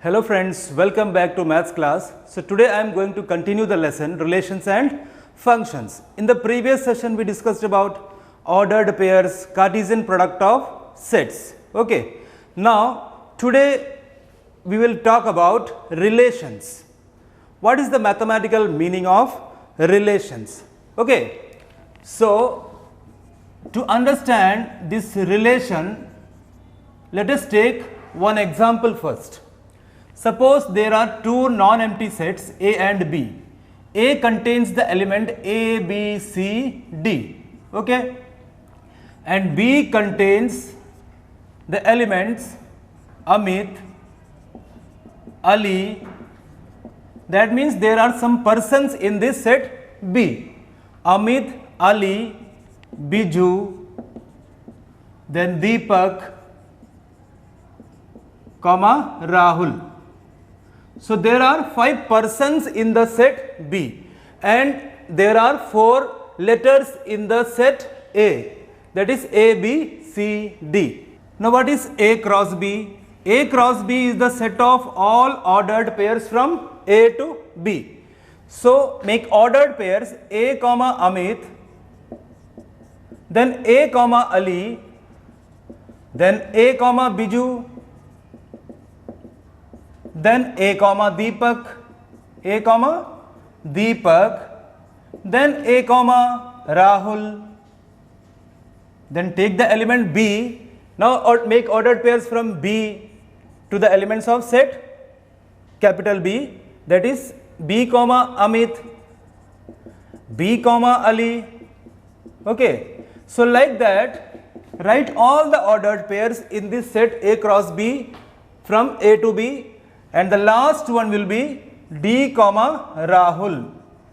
Hello friends, welcome back to maths class. So today I am going to continue the lesson relations and functions. In the previous session we discussed about ordered pairs, Cartesian product of sets. Okay. Now today we will talk about relations. What is the mathematical meaning of relations? Okay. So to understand this relation, let us take one example first. Suppose there are two non-empty sets A and B. A contains the element A, B, C, D, okay, and B contains the elements Amit, Ali. That means there are some persons in this set B. Amit, Ali, Biju, then Deepak, comma Rahul. So there are 5 persons in the set B and there are 4 letters in the set A, that is A, B, C, D. Now what is A cross B? A cross B is the set of all ordered pairs from A to B. So make ordered pairs A comma Amit, then A comma Ali, then A comma Biju, then A comma Deepak, A comma Deepak, then A comma Rahul, then take the element B. Now make ordered pairs from B to the elements of set capital B, that is B comma Amit, B comma Ali. Okay. So like that, write all the ordered pairs in this set A cross B from A to B, and the last one will be D comma Rahul,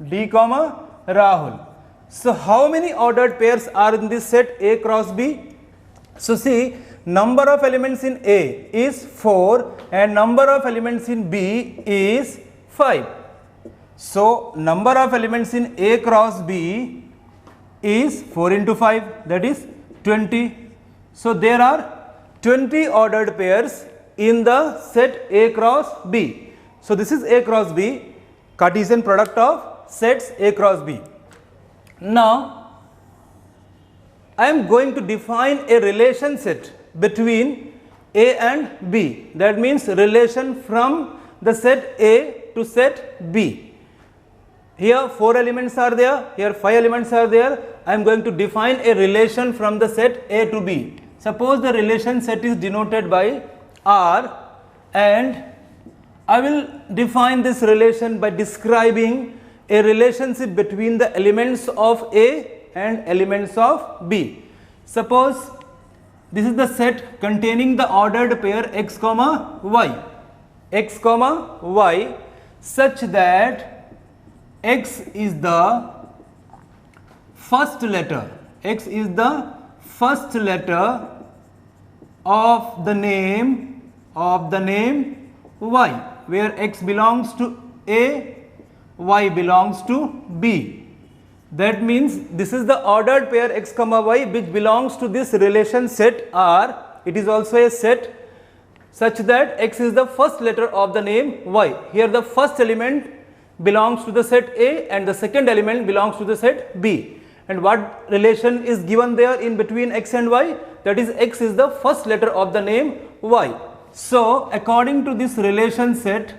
D comma Rahul. So how many ordered pairs are in this set A cross B? So see, number of elements in A is 4 and number of elements in B is 5. So number of elements in A cross B is 4 into 5, that is 20. So there are 20 ordered pairs in the set A cross B. So this is A cross B, Cartesian product of sets A cross B. Now I am going to define a relation set between A and B. That means relation from the set A to set B. Here 4 elements are there, here 5 elements are there. I am going to define a relation from the set A to B. Suppose the relation set is denoted by R, and I will define this relation by describing a relationship between the elements of A and elements of B. Suppose this is the set containing the ordered pair x comma y, such that x is the first letter, x is the first letter of the name y, where x belongs to A, y belongs to B. That means this is the ordered pair x comma y which belongs to this relation set R. It is also a set such that x is the first letter of the name y. Here the first element belongs to the set A and the second element belongs to the set B. And what relation is given there in between x and y? That is x is the first letter of the name y. So according to this relation set,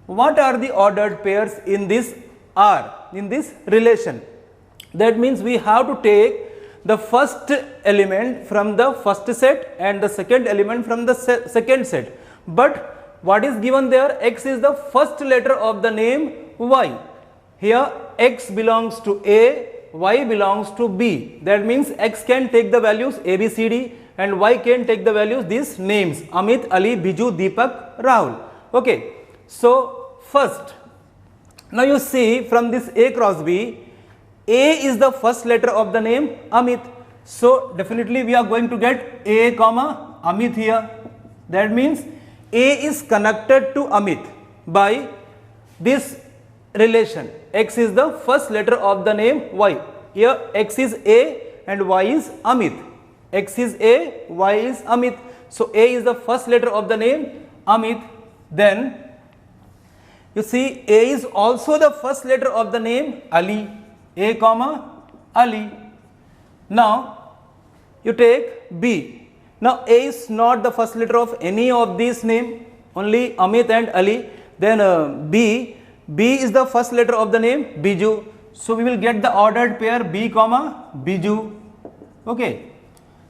what are the ordered pairs in this R, in this relation? That means we have to take the first element from the first set and the second element from the second set. But what is given there? X is the first letter of the name y. Here x belongs to A, y belongs to B. That means x can take the values A, B, C, D and y can take the values these names Amit, Ali, Biju, Deepak, Rahul. Okay. So first, now you see from this A cross B, A is the first letter of the name Amit. So definitely we are going to get A comma Amit here. That means A is connected to Amit by this relation. X is the first letter of the name Y. Here X is A and Y is Amit. X is A, Y is Amit. So A is the first letter of the name Amit. Then you see A is also the first letter of the name Ali, A comma Ali. Now you take B. Now A is not the first letter of any of these name, only Amit and Ali. Then B is the first letter of the name Biju. So we will get the ordered pair B comma Biju. Okay.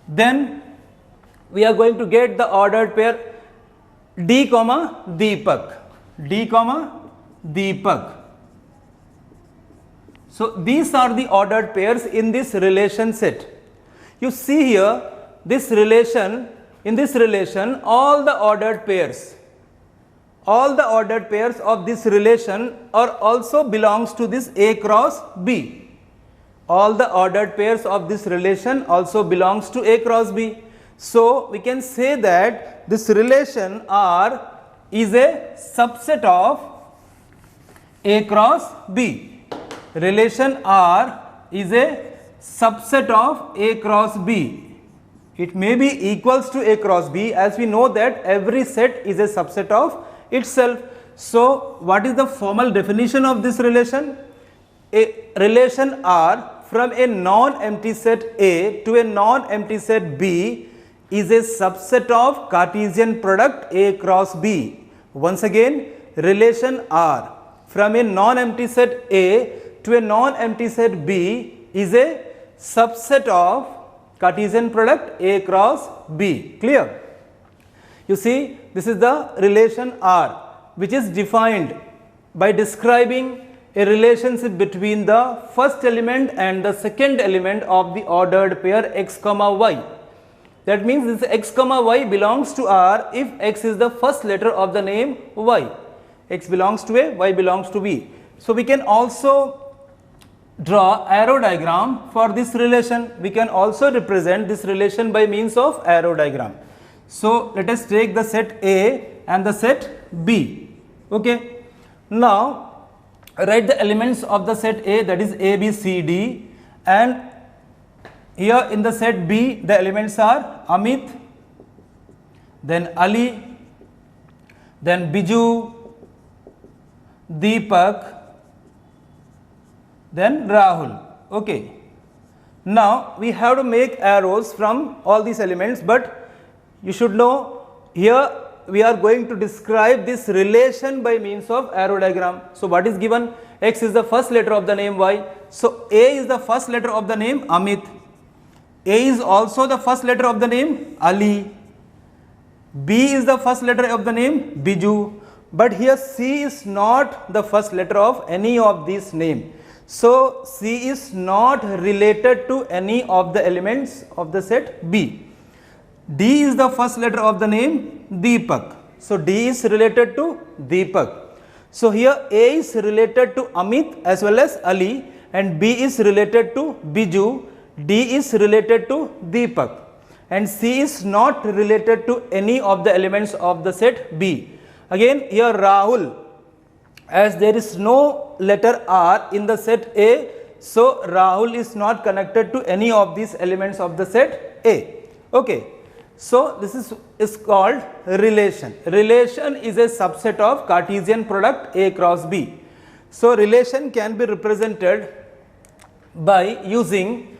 Then we are going to get the ordered pair D comma Deepak. D comma Deepak. So these are the ordered pairs in this relation set. You see here this relation, in this relation all the ordered pairs of this relation are also belongs to this A cross B. All the ordered pairs of this relation also belongs to A cross B. So we can say that this relation R is a subset of A cross B. Relation R is a subset of A cross B. It may be equals to A cross B, as we know that every set is a subset of itself. So what is the formal definition of this relation? A relation R from a non-empty set A to a non-empty set B is a subset of Cartesian product A cross B. Once again, relation R from a non-empty set A to a non-empty set B is a subset of Cartesian product A cross B. Clear? You see, this is the relation R, which is defined by describing a relationship between the first element and the second element of the ordered pair x comma y. That means this x comma y belongs to R if x is the first letter of the name y. X belongs to A, y belongs to B. So we can also draw arrow diagram for this relation. We can also represent this relation by means of arrow diagram. So let us take the set A and the set B. Okay. Now write the elements of the set A, that is A, B, C, D, and here in the set B the elements are Amit, then Ali, then Biju, Deepak, then Rahul. Okay. Now we have to make arrows from all these elements, but you should know here we are going to describe this relation by means of arrow diagram. So what is given? X is the first letter of the name Y. So A is the first letter of the name Amit. A is also the first letter of the name Ali. B is the first letter of the name Biju. But here C is not the first letter of any of these names. So C is not related to any of the elements of the set B. D is the first letter of the name Deepak. So D is related to Deepak. So here A is related to Amit as well as Ali, and B is related to Biju, D is related to Deepak, and C is not related to any of the elements of the set B. Again here Rahul, as there is no letter R in the set A, so Rahul is not connected to any of these elements of the set A. Okay. So this is called relation. Relation is a subset of Cartesian product A cross B. So relation can be represented by using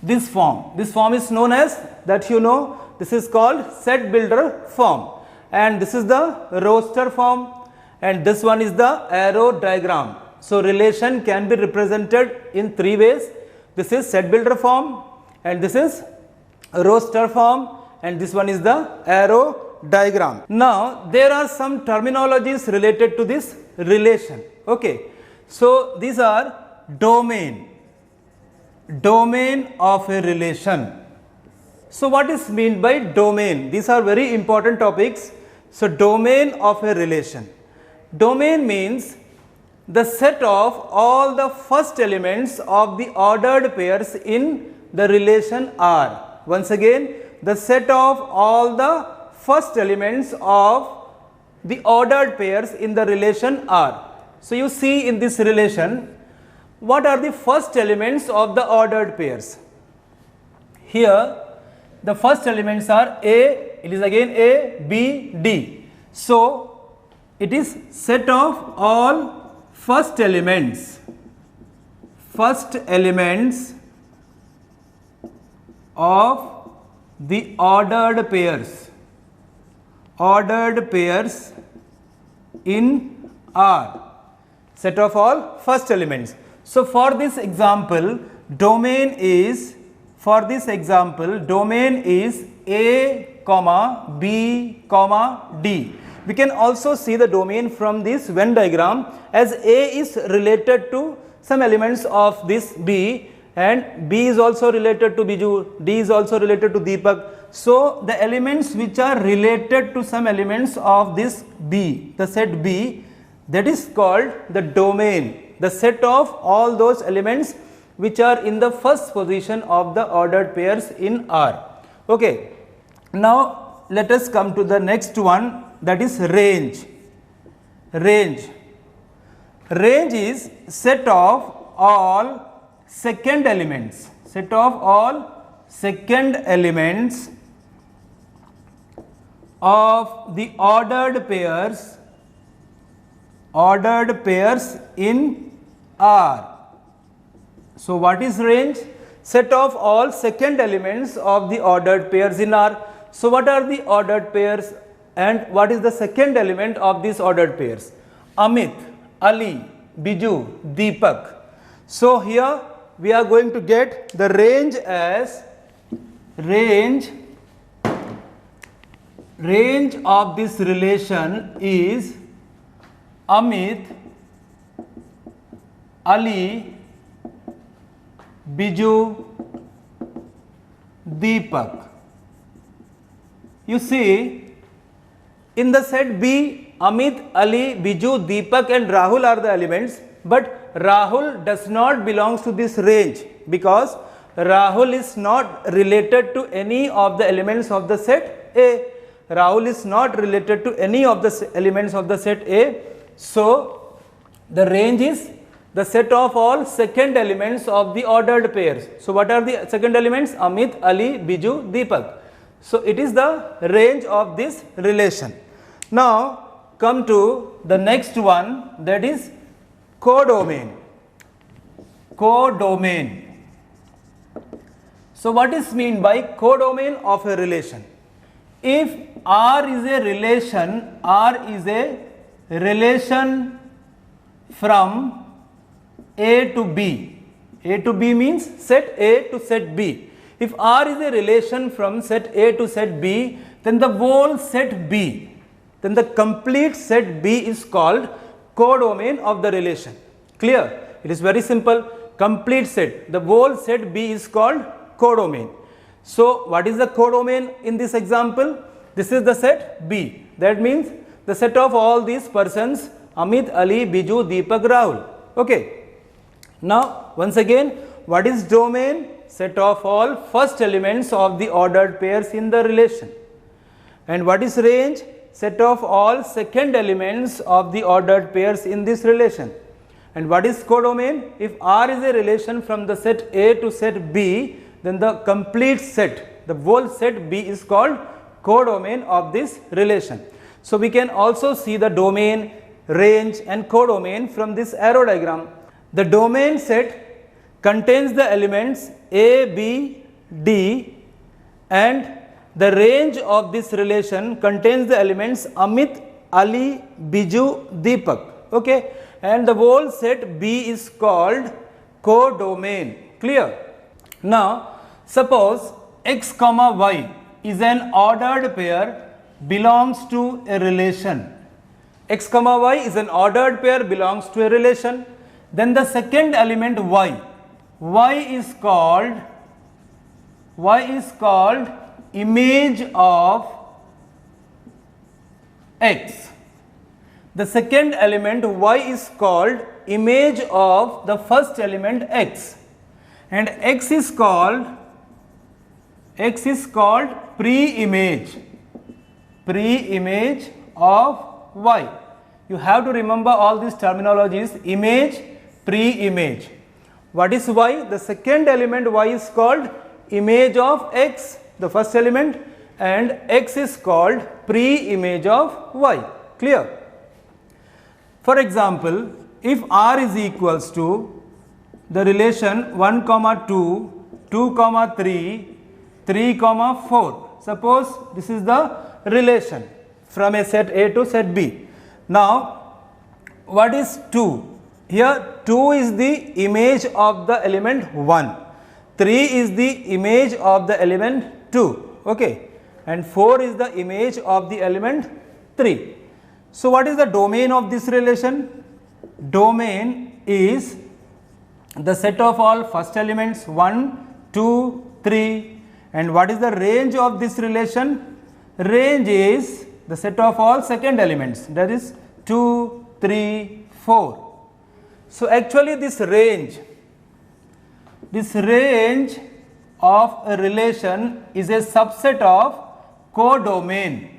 this form. This form is known as, that you know, this is called set builder form, and this is the roster form, and this one is the arrow diagram. So relation can be represented in three ways. This is set builder form, and this is roster form, and this one is the arrow diagram. Now there are some terminologies related to this relation. Okay. So these are domain of a relation. So what is meant by domain? These are very important topics. So domain of a relation. Domain means the set of all the first elements of the ordered pairs in the relation R. Once again, the set of all the first elements of the ordered pairs in the relation R. So you see in this relation, what are the first elements of the ordered pairs? Here the first elements are A, it is again A, B, D. So It is set of all first elements of the ordered pairs in R. Set of all first elements. So for this example, domain is A, B, D. We can also see the domain from this Venn diagram, as A is related to some elements of this B, and B is also related to Biju, D is also related to Deepak. So the elements which are related to some elements of this B, the set B, that is called the domain, the set of all those elements which are in the first position of the ordered pairs in R. Okay. Now let us come to the next one, that is range. Range is set of all second elements, of the ordered pairs in R. So what is range? Set of all second elements of the ordered pairs in R. So what are the ordered pairs and what is the second element of these ordered pairs? Amit, Ali, Biju, Deepak. So here we are going to get the range as range of this relation is Amit, Ali, Biju, Deepak. You see, in the set B, Amit, Ali, Biju, Deepak and Rahul are the elements, but Rahul does not belong to this range because Rahul is not related to any of the elements of the set A. Rahul is not related to any of the elements of the set A. So the range is the set of all second elements of the ordered pairs. So what are the second elements? Amit, Ali, Biju, Deepak. So it is the range of this relation. Now come to the next one, that is codomain. So what is mean by codomain of a relation? If R is a relation from A to B. A to B means set A to set B. If R is a relation from set A to set B, then the whole set B, then the complete set B is called codomain of the relation. Clear? It is very simple. Complete set, the whole set B is called codomain. So what is the codomain in this example? This is the set B. That means the set of all these persons, Amit, Ali, Biju, Deepak, Rahul. Okay. Now once again, what is domain? Set of all first elements of the ordered pairs in the relation. And what is range? Set of all second elements of the ordered pairs in this relation. And what is codomain? If R is a relation from the set A to set B, then the complete set, the whole set B is called codomain of this relation. So we can also see the domain, range and codomain from this arrow diagram. The domain set contains the elements A, B, D, and the range of this relation contains the elements Amit, Ali, Biju, Deepak. Okay, and the whole set B is called codomain. Clear? Now suppose X comma Y is an ordered pair belongs to a relation. X comma Y is an ordered pair belongs to a relation. Then the second element Y is called image of X. The second element Y is called image of the first element X, and X is called pre-image of Y. You have to remember all these terminologies: image, pre-image. What is Y? The second element Y is called image of X, the first element, and X is called pre-image of Y. Clear? For example, if R is equals to the relation 1 comma 2, 2 comma 3, 3 comma 4. Suppose this is the relation from a set A to set B. Now, what is 2? Here 2 is the image of the element 1, 3 is the image of the element 2, okay, and 4 is the image of the element 3. So, what is the domain of this relation? Domain is the set of all first elements 1, 2, 3, and what is the range of this relation? Range is the set of all second elements, that is 2, 3, 4. So, actually this range of a relation is a subset of codomain.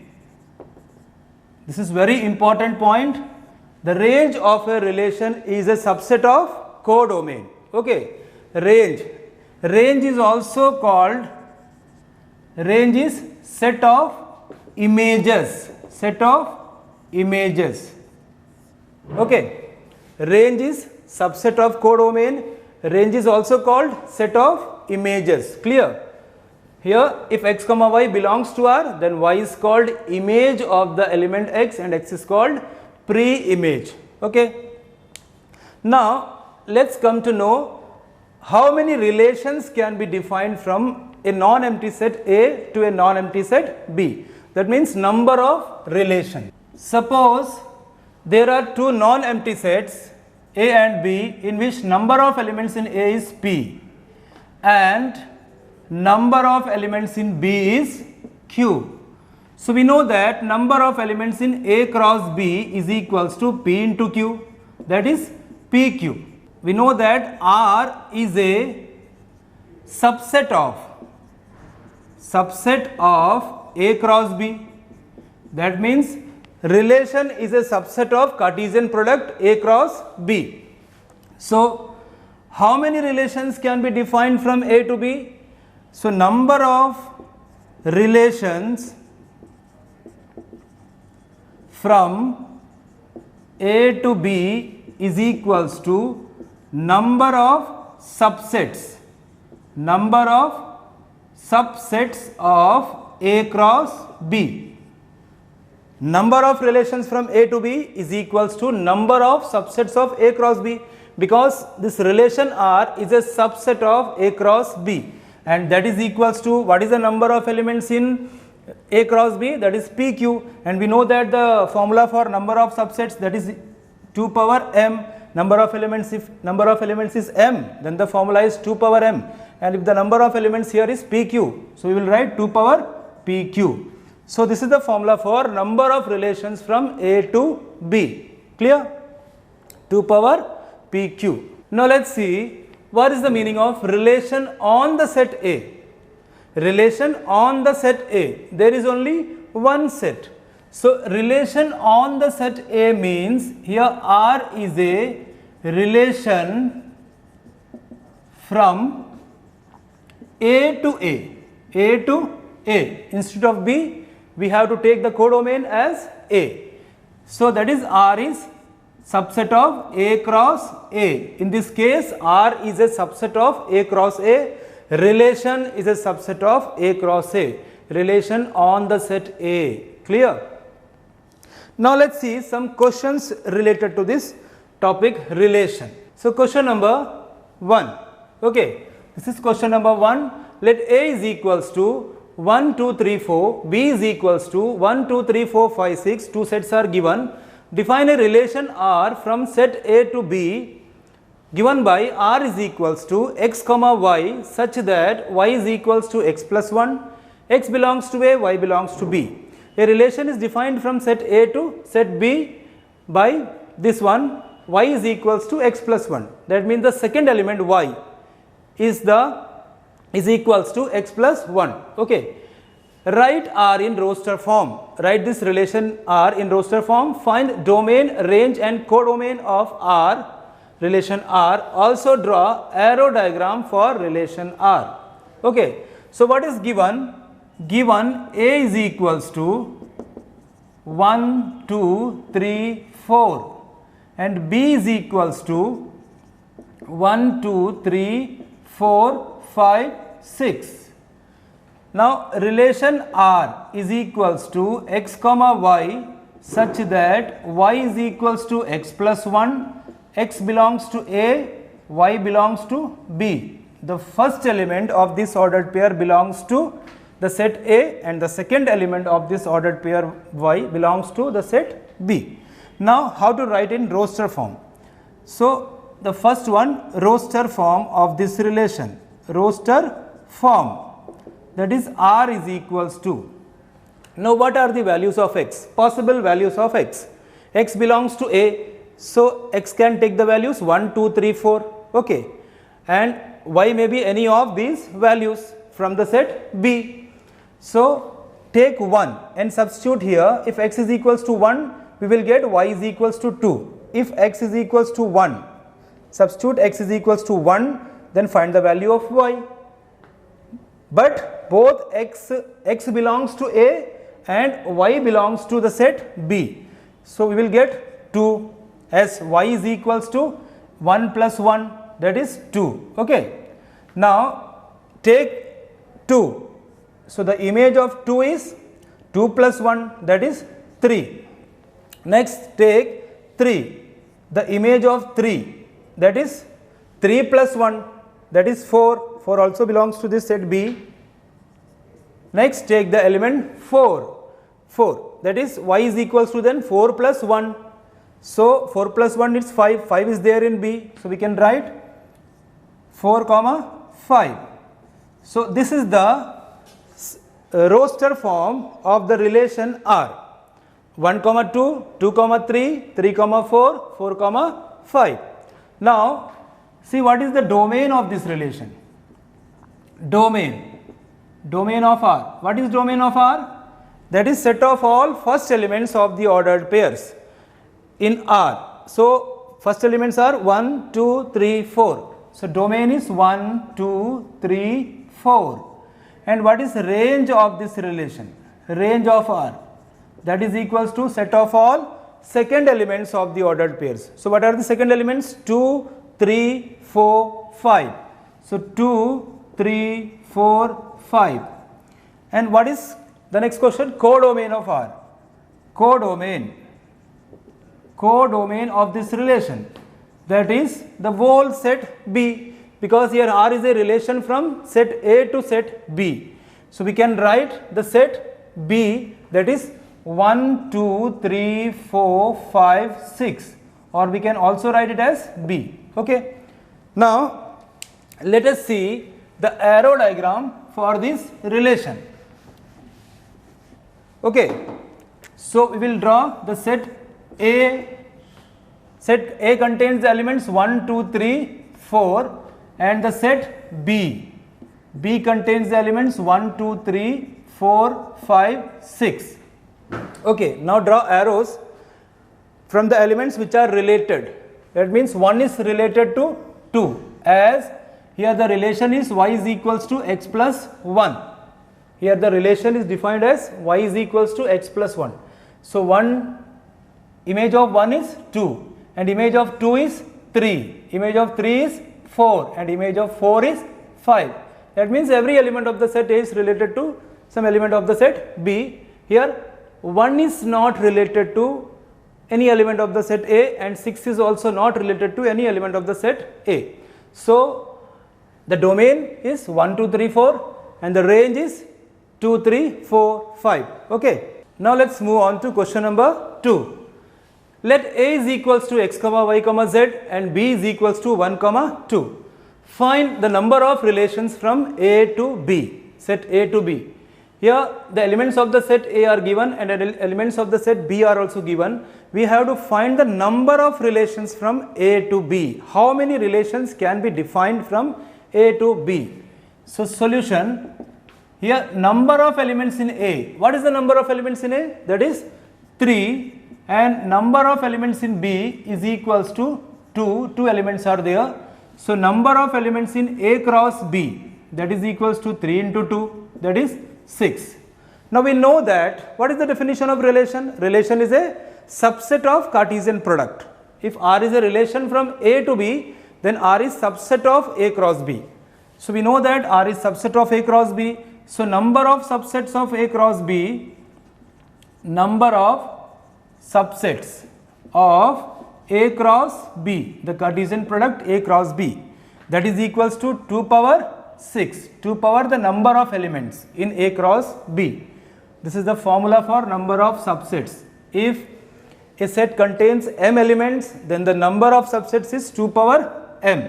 This is very important point. The range of a relation is a subset of codomain. Okay, range is also called, range is set of images, okay. Range is subset of codomain, range is also called set of images, clear. Here if x comma y belongs to R, then y is called image of the element x and x is called pre-image, okay. Now let us come to know how many relations can be defined from a non-empty set A to a non-empty set B. That means number of relations. Suppose there are two non-empty sets A and B in which number of elements in A is P and number of elements in B is Q. So, we know that number of elements in A cross B is equals to P into Q, that is PQ. We know that R is a subset of A cross B, that means relation is a subset of Cartesian product A cross B. So, how many relations can be defined from A to B? So, number of relations from A to B is equals to number of subsets of A cross B. Number of relations from A to B is equals to number of subsets of A cross B, because this relation R is a subset of A cross B, and that is equals to what is the number of elements in A cross B, that is PQ, and we know that the formula for number of subsets, that is 2 power m. Number of elements, if number of elements is m, then the formula is 2 power m, and if the number of elements here is PQ, so we will write 2 power PQ. So, this is the formula for number of relations from A to B, clear? 2 power PQ. Now, let us see what is the meaning of relation on the set A. Relation on the set A, there is only one set. So, relation on the set A means here R is a relation from A to A. Instead of B, we have to take the codomain as A. So, that is R is subset of A cross A. In this case, R is a subset of A cross A. Relation is a subset of A cross A. Relation on the set A, clear? Now, let us see some questions related to this topic relation. So, question number 1, okay, this is question number 1. Let A is equals to 1, 2, 3, 4, B is equals to 1, 2, 3, 4, 5, 6, two sets are given. Define a relation R from set A to B given by R is equals to x comma y such that y is equals to x plus 1, x belongs to A, y belongs to B. A relation is defined from set A to set B by this one, y is equals to x plus 1. That means the second element y is equals to x plus 1. Okay. Write R in roster form. Write this relation R in roster form. Find domain, range and codomain of R, relation R. Also draw arrow diagram for relation R. Okay. So, what is given? Given A is equals to 1, 2, 3, 4 and B is equals to 1, 2, 3, 4, 5, 6. Now relation R is equals to x comma y such that y is equals to x plus 1, x belongs to A, y belongs to B. The first element of this ordered pair belongs to the set A and the second element of this ordered pair y belongs to the set B. Now how to write in roster form? So the first one, roster form of this relation, roster form, that is R is equals to, now what are the values of x, possible values of x? X belongs to A, so x can take the values 1, 2, 3, 4, okay, and y may be any of these values from the set B. So take 1 and substitute here. If x is equals to 1, we will get y is equals to 2. If x is equals to 1, substitute x is equals to 1, then find the value of y. But both x belongs to A and y belongs to the set B. So we will get 2 as y is equals to 1 plus 1, that is 2. Okay. Now take 2. So the image of 2 is 2 plus 1, that is 3. Next take 3. The image of 3, that is 3 plus 1, that is 4. 4 also belongs to this set B. Next take the element 4. 4, that is y is equals to then 4 plus 1. So 4 plus 1 is 5. 5 is there in B. So we can write 4 comma 5. So this is the roster form of the relation R. 1 comma 2, 2 comma 3, 3 comma 4, 4 comma 5. Now see what is the domain of this relation. Domain of R. What is domain of R? That is set of all first elements of the ordered pairs in R. So first elements are 1, 2, 3, 4. So domain is 1, 2, 3, 4. And what is range of this relation? Range of R. That is equals to set of all second elements of the ordered pairs. So what are the second elements? 2, 3, 4, 5. So 2, 3, 4, 5. And what is the next question? Codomain of R. Codomain of this relation, that is the whole set B, because here R is a relation from set A to set B. So we can write the set B, that is 1, 2, 3, 4, 5, 6, or we can also write it as B. Okay. Now let us see the arrow diagram for this relation. Okay. So we will draw the set A. Set A contains the elements 1, 2, 3, 4, and the set B. B contains the elements 1, 2, 3, 4, 5, 6. Okay, now draw arrows from the elements which are related. That means 1 is related to 2, as here the relation is y is equals to x plus 1. Here the relation is defined as y is equals to x plus 1. So image of 1 is 2. And image of 2 is 3, image of 3 is 4, and image of 4 is 5. That means every element of the set A is related to some element of the set B. Here 1 is not related to any element of the set A, and 6 is also not related to any element of the set A. So the domain is 1, 2, 3, 4, and the range is 2, 3, 4, 5. Okay. Now let's move on to question number 2. Let A is equals to x comma y comma z and B is equals to 1 comma 2. Find the number of relations from A to B, set A to B. Here the elements of the set A are given and elements of the set B are also given. We have to find the number of relations from A to B. How many relations can be defined from A to B? So solution, here number of elements in A. What is the number of elements in A? That is 3. And number of elements in B is equals to 2. 2 elements are there. So number of elements in A cross B, that is equals to 3 into 2, that is 6. Now we know that what is the definition of relation? Relation is a subset of Cartesian product. if R is a relation from A to B, then R is subset of A cross B. So we know that R is subset of A cross B. So number of subsets of A cross B, number of subsets of A cross B, the Cartesian product A cross B, that is equals to 2 power 6, 2 power the number of elements in A cross B. This is the formula for number of subsets. If a set contains m elements, then the number of subsets is 2 power m.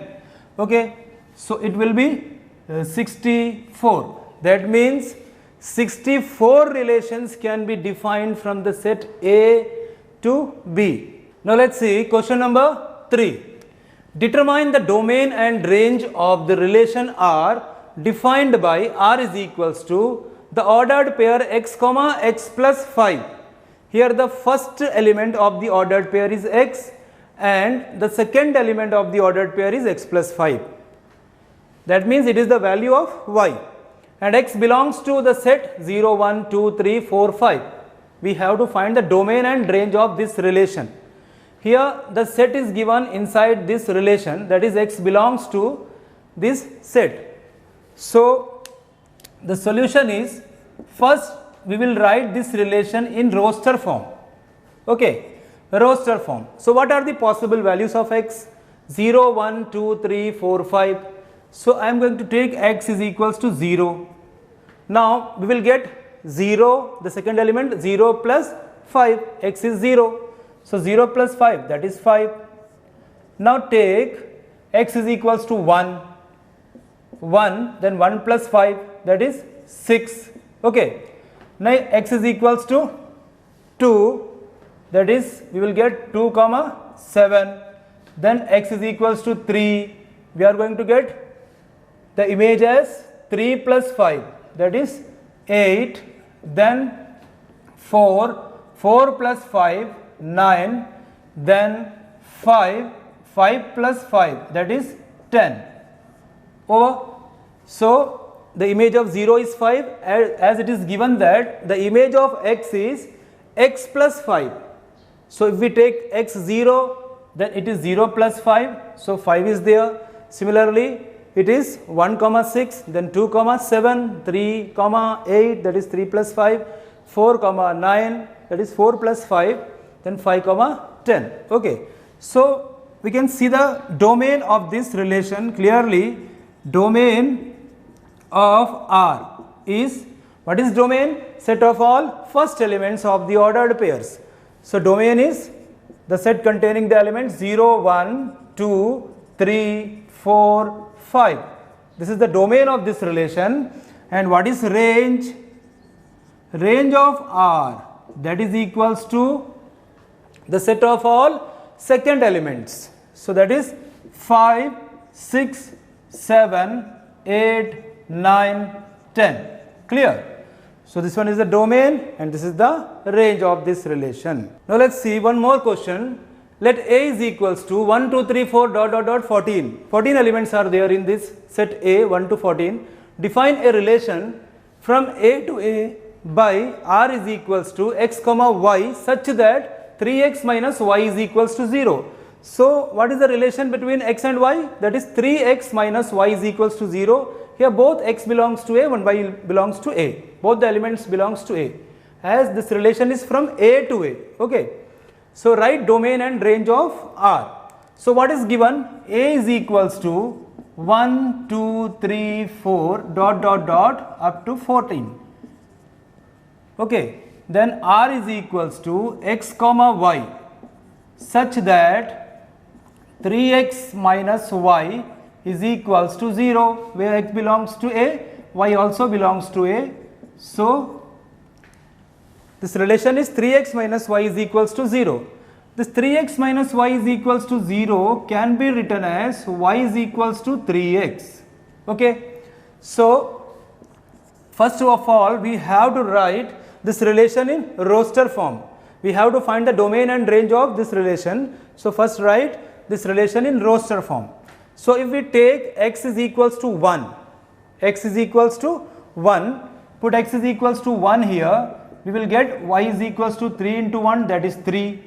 Okay, so it will be 64. That means 64 relations can be defined from the set A to B. Now let's see question number 3. Determine the domain and range of the relation R defined by R is equals to the ordered pair x comma x plus 5. Here the first element of the ordered pair is x and the second element of the ordered pair is x plus 5. That means it is the value of y, and x belongs to the set 0, 1, 2, 3, 4, 5. We have to find the domain and range of this relation. Here the set is given inside this relation, that is x belongs to this set. So the solution is, first we will write this relation in roster form. Okay, roster form. So what are the possible values of x? 0, 1, 2, 3, 4, 5. So I am going to take x is equals to 0. Now we will get 0, the second element, 0 plus 5, x is 0. So 0 plus 5, that is 5. Now take x is equals to 1, then 1 plus 5, that is 6. Okay. Now x is equals to 2, that is we will get 2 comma 7. Then x is equals to 3, we are going to get the image as 3 plus 5, that is 8. Then 4 plus 5, 9, then 5 plus 5, that is 10. Over. So the image of 0 is 5, as it is given that the image of x is x plus 5. So if we take x 0, then it is 0 plus 5, so 5 is there. Similarly it is 1 comma 6, then 2 comma 7, 3 comma 8, that is 3 plus 5, 4 comma 9, that is 4 plus 5, then 5 comma 10. Okay, so we can see the domain of this relation clearly. Domain of R is, what is domain? Set of all first elements of the ordered pairs. So domain is the set containing the elements 0, 1, 2, 3, 4, 5. This is the domain of this relation. And what is range? Range of R, that is equals to the set of all second elements. So that is 5, 6, 7, 8, 9, 10. Clear? So this one is the domain and this is the range of this relation. Now let's see one more question. Let A is equals to 1, 2, 3, 4, 14. 14 elements are there in this set A, 1 to 14. Define a relation from A to A by R is equals to x comma y such that 3x minus y is equals to 0. So what is the relation between x and y? That is 3x minus y is equals to 0. Here both x belongs to A, and y belongs to A. Both the elements belongs to A. As this relation is from A to A. Okay. So write domain and range of R. So what is given? A is equals to 1, 2, 3, 4 up to 14. Okay. Then R is equals to x comma y such that 3x minus y is equals to 0, where x belongs to A, y also belongs to A. So this relation is 3x minus y is equals to 0. This 3x minus y is equals to 0 can be written as y is equals to 3x. Okay. So first of all we have to write this relation in roster form. We have to find the domain and range of this relation. So first write this relation in roster form. So if we take x is equals to 1, x is equals to 1, put x is equals to 1 here, we will get y is equals to 3 into 1, that is 3.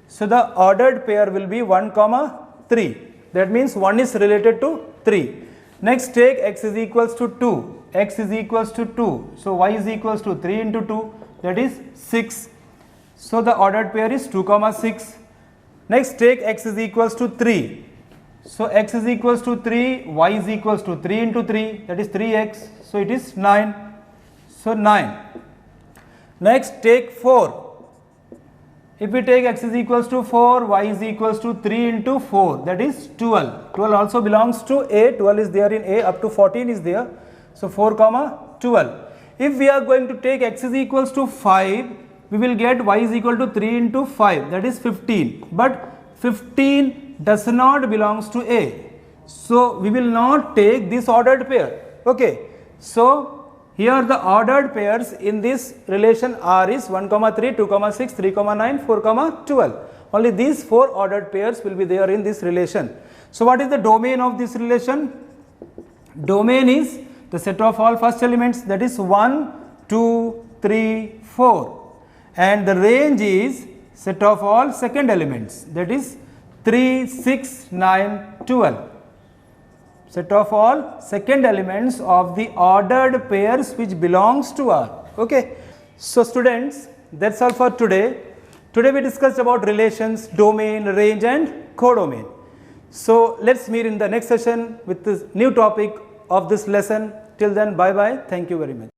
So the ordered pair will be 1, 3. That means 1 is related to 3. Next, take x is equals to 2. X is equals to 2. So y is equals to 3 into 2. That is 6. So the ordered pair is 2, 6. Next, take x is equals to 3. So x is equals to 3. Y is equals to 3 into 3. That is 3x. So it is 9. So 9. Next, take 4. If we take x is equals to 4, y is equals to 3 into 4, that is 12. 12 also belongs to A, 12 is there in A, up to 14 is there. So 4, 12. If we are going to take x is equals to 5, we will get y is equal to 3 into 5, that is 15. But 15 does not belongs to A. So we will not take this ordered pair. Okay. So here the ordered pairs in this relation R is 1, 3, 2, 6, 3, 9, 4, 12. Only these 4 ordered pairs will be there in this relation. So what is the domain of this relation? Domain is the set of all first elements, that is 1, 2, 3, 4. And the range is set of all second elements, that is 3, 6, 9, 12. Set of all second elements of the ordered pairs which belongs to R. Okay. So students, that's all for today. Today we discussed about relations, domain, range and codomain. So let's meet in the next session with this new topic of this lesson. Till then, bye bye. Thank you very much.